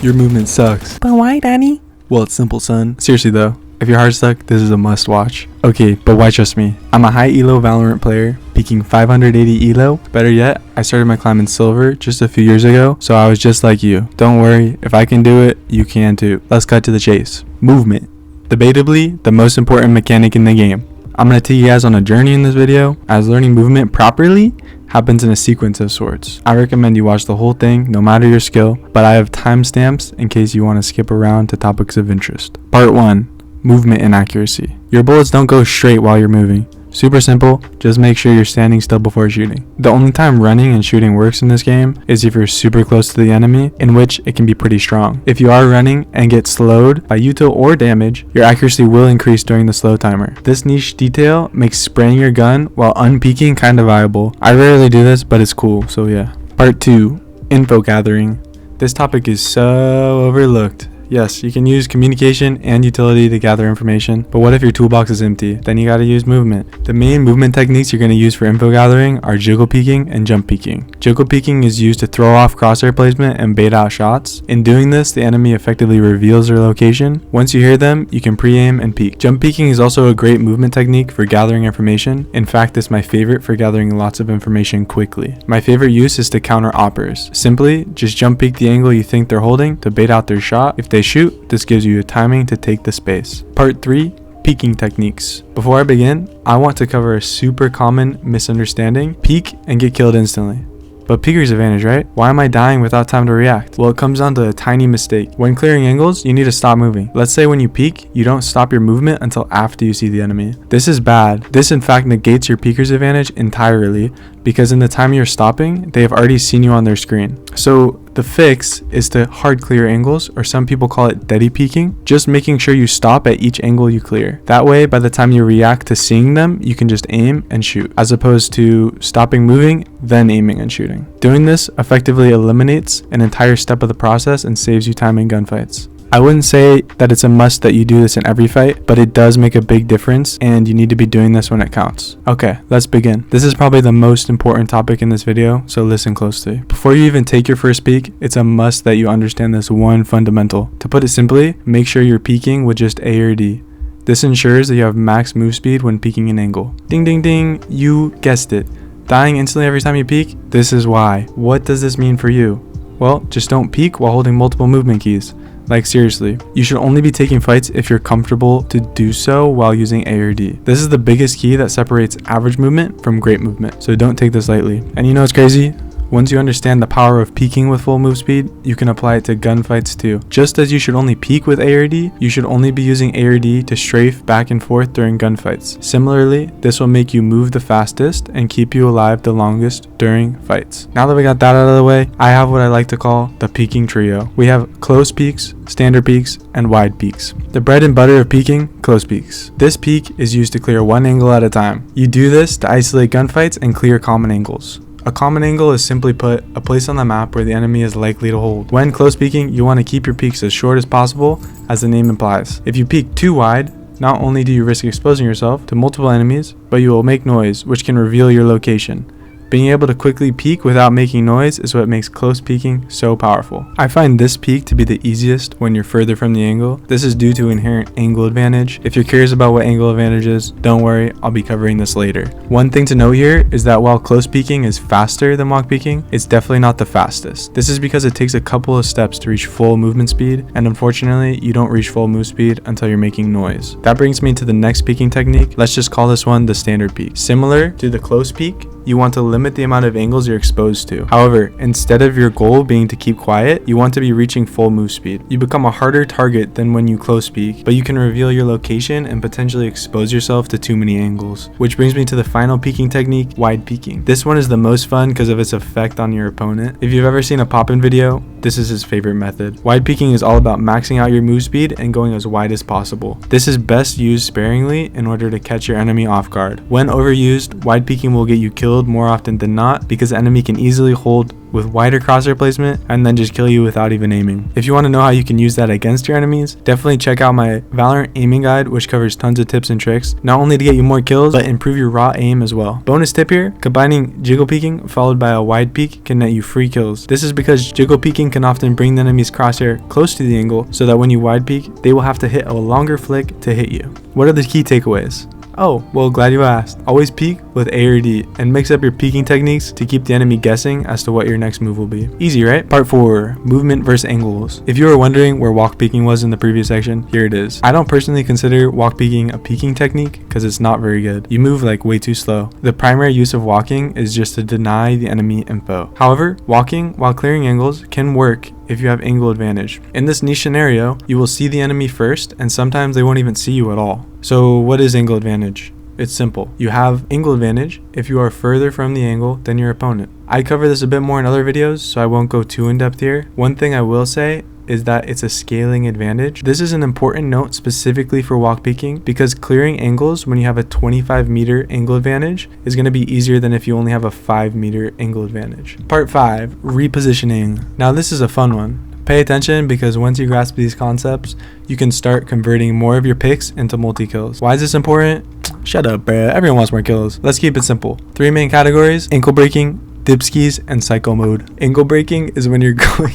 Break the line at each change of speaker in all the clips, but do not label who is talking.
Your movement sucks.
But why, Daddy?
Well, it's simple, son. Seriously though, if your heart's stuck, this is a must watch. Okay, but why trust me? I'm a high elo Valorant player, peaking 580 elo. Better yet, I started my climb in silver just a few years ago, so I was just like you. Don't worry, if I can do it, you can too. Let's cut to the chase. Movement. Debatably, the most important mechanic in the game. I'm going to take you guys on a journey in this video, as learning movement properly happens in a sequence of sorts. I recommend you watch the whole thing, no matter your skill, but I have timestamps in case you want to skip around to topics of interest. Part 1. Movement inaccuracy. Your bullets don't go straight while you're moving. Super simple, just make sure you're standing still before shooting. The only time running and shooting works in this game is if you're super close to the enemy, in which it can be pretty strong. If you are running and get slowed by util or damage, your accuracy will increase during the slow timer. This niche detail makes spraying your gun while unpeaking kinda viable. I rarely do this, but it's cool, so yeah. Part 2. Info gathering. This topic is so overlooked. Yes, you can use communication and utility to gather information, but what if your toolbox is empty? Then you gotta use movement. The main movement techniques you're gonna use for info gathering are jiggle peeking and jump peeking. Jiggle peeking is used to throw off crosshair placement and bait out shots. In doing this, the enemy effectively reveals their location. Once you hear them, you can pre-aim and peek. Jump peeking is also a great movement technique for gathering information. In fact, it's my favorite for gathering lots of information quickly. My favorite use is to counter oppers. Simply, just jump peek the angle you think they're holding to bait out their shot. If they shoot, this gives you timing to take the space. Part 3. Peeking techniques. Before I begin, I want to cover a super common misunderstanding. Peek and get killed instantly. But peeker's advantage, right? Why am I dying without time to react? Well, it comes down to a tiny mistake. When clearing angles, you need to stop moving. Let's say when you peek, you don't stop your movement until after you see the enemy. This is bad. This in fact negates your peeker's advantage entirely, because in the time you're stopping, they have already seen you on their screen. So the fix is to hard clear angles, or some people call it deady peeking, just making sure you stop at each angle you clear. That way, by the time you react to seeing them, you can just aim and shoot, as opposed to stopping moving, then aiming and shooting. Doing this effectively eliminates an entire step of the process and saves you time in gunfights. I wouldn't say that it's a must that you do this in every fight, but it does make a big difference, and you need to be doing this when it counts. Okay, let's begin. This is probably the most important topic in this video, so listen closely. Before you even take your first peek, it's a must that you understand this one fundamental. To put it simply, make sure you're peeking with just A or D. This ensures that you have max move speed when peeking an angle. Ding ding ding, you guessed it. Dying instantly every time you peek? This is why. What does this mean for you? Well, just don't peek while holding multiple movement keys. Like seriously, you should only be taking fights if you're comfortable to do so while using A or D. This is the biggest key that separates average movement from great movement, so don't take this lightly. And you know what's crazy? Once you understand the power of peeking with full move speed, you can apply it to gunfights too. Just as you should only peek with A or D, you should only be using A or D to strafe back and forth during gunfights. Similarly, this will make you move the fastest and keep you alive the longest during fights. Now that we got that out of the way, I have what I like to call the peeking trio. We have close peeks, standard peeks, and wide peeks. The bread and butter of peeking, close peeks. This peek is used to clear one angle at a time. You do this to isolate gunfights and clear common angles. A common angle is simply put, a place on the map where the enemy is likely to hold. When close peeking, you want to keep your peeks as short as possible, as the name implies. If you peek too wide, not only do you risk exposing yourself to multiple enemies, but you will make noise, which can reveal your location. Being able to quickly peek without making noise is what makes close peeking so powerful. I find this peek to be the easiest when you're further from the angle. This is due to inherent angle advantage. If you're curious about what angle advantage is, don't worry, I'll be covering this later. One thing to note here is that while close peeking is faster than walk peeking, it's definitely not the fastest. This is because it takes a couple of steps to reach full movement speed, and unfortunately, you don't reach full move speed until you're making noise. That brings me to the next peeking technique. Let's just call this one the standard peek. Similar to the close peek, you want to limit the amount of angles you're exposed to. However, instead of your goal being to keep quiet, you want to be reaching full move speed. You become a harder target than when you close peek, but you can reveal your location and potentially expose yourself to too many angles. Which brings me to the final peeking technique, wide peeking. This one is the most fun because of its effect on your opponent. If you've ever seen a pop-in video, this is his favorite method. Wide peeking is all about maxing out your move speed and going as wide as possible. This is best used sparingly in order to catch your enemy off guard. When overused, wide peeking will get you killed killed more often than not because the enemy can easily hold with wider crosshair placement and then just kill you without even aiming. If you want to know how you can use that against your enemies, definitely check out my Valorant aiming guide, which covers tons of tips and tricks, not only to get you more kills, but improve your raw aim as well. Bonus tip here, combining jiggle peeking followed by a wide peek can net you free kills. This is because jiggle peeking can often bring the enemy's crosshair close to the angle so that when you wide peek, they will have to hit a longer flick to hit you. What are the key takeaways? Oh, well, glad you asked. Always peek with A or D and mix up your peeking techniques to keep the enemy guessing as to what your next move will be. Easy, right? Part 4, movement versus angles. If you were wondering where walk peeking was in the previous section, here it is. I don't personally consider walk peeking a peeking technique because it's not very good. You move like way too slow. The primary use of walking is just to deny the enemy info. However, walking while clearing angles can work if you have angle advantage. In this niche scenario, you will see the enemy first and sometimes they won't even see you at all. So what is angle advantage? It's simple. You have angle advantage if you are further from the angle than your opponent. I cover this a bit more in other videos, so I won't go too in depth here. One thing I will say is that it's a scaling advantage. This is an important note specifically for walk peeking because clearing angles when you have a 25-meter angle advantage is going to be easier than if you only have a 5-meter angle advantage. Part 5, repositioning. Now this is a fun one. Pay attention because once you grasp these concepts, you can start converting more of your picks into multi-kills. Why is this important? Shut up, bruh. Everyone wants more kills. Let's keep it simple. 3 main categories: ankle breaking, dipskis, and psycho mode. Ankle breaking is when you're going...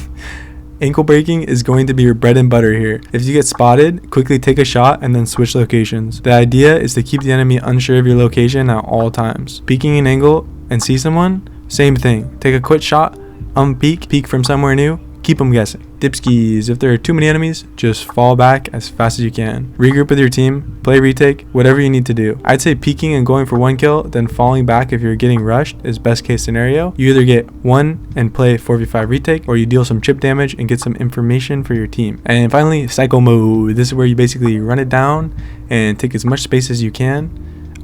Ankle breaking is going to be your bread and butter here. If you get spotted, quickly take a shot and then switch locations. The idea is to keep the enemy unsure of your location at all times. Peeking an angle and see someone, same thing. Take a quick shot, peek from somewhere new, keep them guessing. Dipskis, if there are too many enemies, just fall back as fast as you can. Regroup with your team, play retake, whatever you need to do. I'd say peeking and going for 1 kill, then falling back if you're getting rushed is best case scenario. You either get 1 and play 4v5 retake, or you deal some chip damage and get some information for your team. And finally, psycho mode. This is where you basically run it down and take as much space as you can.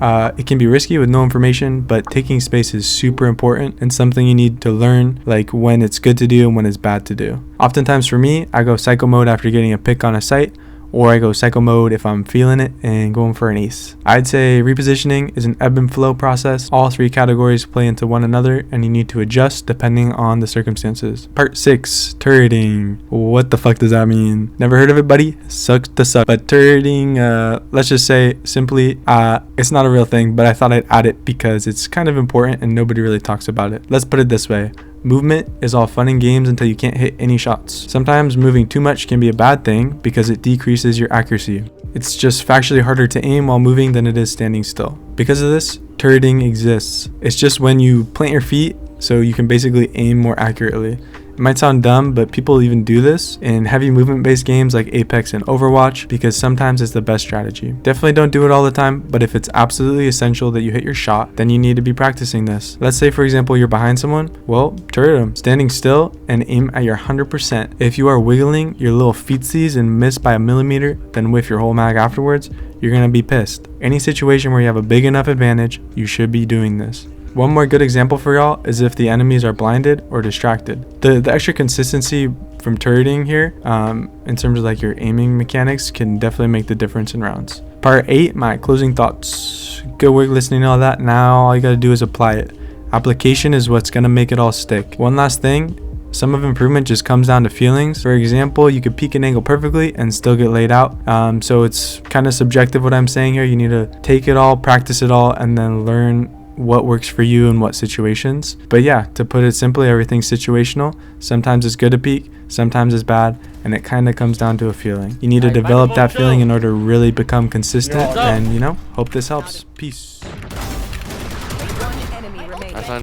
It can be risky with no information, but taking space is super important and something you need to learn, like when it's good to do and when it's bad to do. Oftentimes for me, I go psycho mode after getting a pick on a site, or I go psycho mode if I'm feeling it and going for an ace. I'd say repositioning is an ebb and flow process. All 3 categories play into one another and you need to adjust depending on the circumstances. Part 6, turreting. What the fuck does that mean? Never heard of it, buddy? Sucks to suck. But turreting, let's just say simply, it's not a real thing, but I thought I'd add it because it's kind of important and nobody really talks about it. Let's put it this way. Movement is all fun and games until you can't hit any shots. Sometimes moving too much can be a bad thing because it decreases your accuracy. It's just factually harder to aim while moving than it is standing still. Because of this, turreting exists. It's just when you plant your feet so you can basically aim more accurately. It might sound dumb, but people even do this in heavy movement based games like Apex and Overwatch because sometimes it's the best strategy. Definitely don't do it all the time, but if it's absolutely essential that you hit your shot, then you need to be practicing this. Let's say for example you're behind someone, well, turret them, standing still and aim at your 100%. If you are wiggling your little feetsies and miss by a millimeter, then whiff your whole mag afterwards, you're gonna be pissed. Any situation where you have a big enough advantage, you should be doing this. One more good example for y'all is if the enemies are blinded or distracted. The extra consistency from turreting here, in terms of like your aiming mechanics, can definitely make the difference in rounds. Part 8, my closing thoughts. Good work listening to all that. Now all you gotta do is apply it. Application is what's gonna make it all stick. One last thing, some of improvement just comes down to feelings. For example, you could peek an angle perfectly and still get laid out. So it's kind of subjective what I'm saying here. You need to take it all, practice it all, and then learn what works for you in what situations. But yeah, to put it simply, everything's situational. Sometimes it's good to peek, sometimes it's bad, and it kind of comes down to a feeling. You need to develop that feeling in order to really become consistent, and hope this helps. Peace.
That's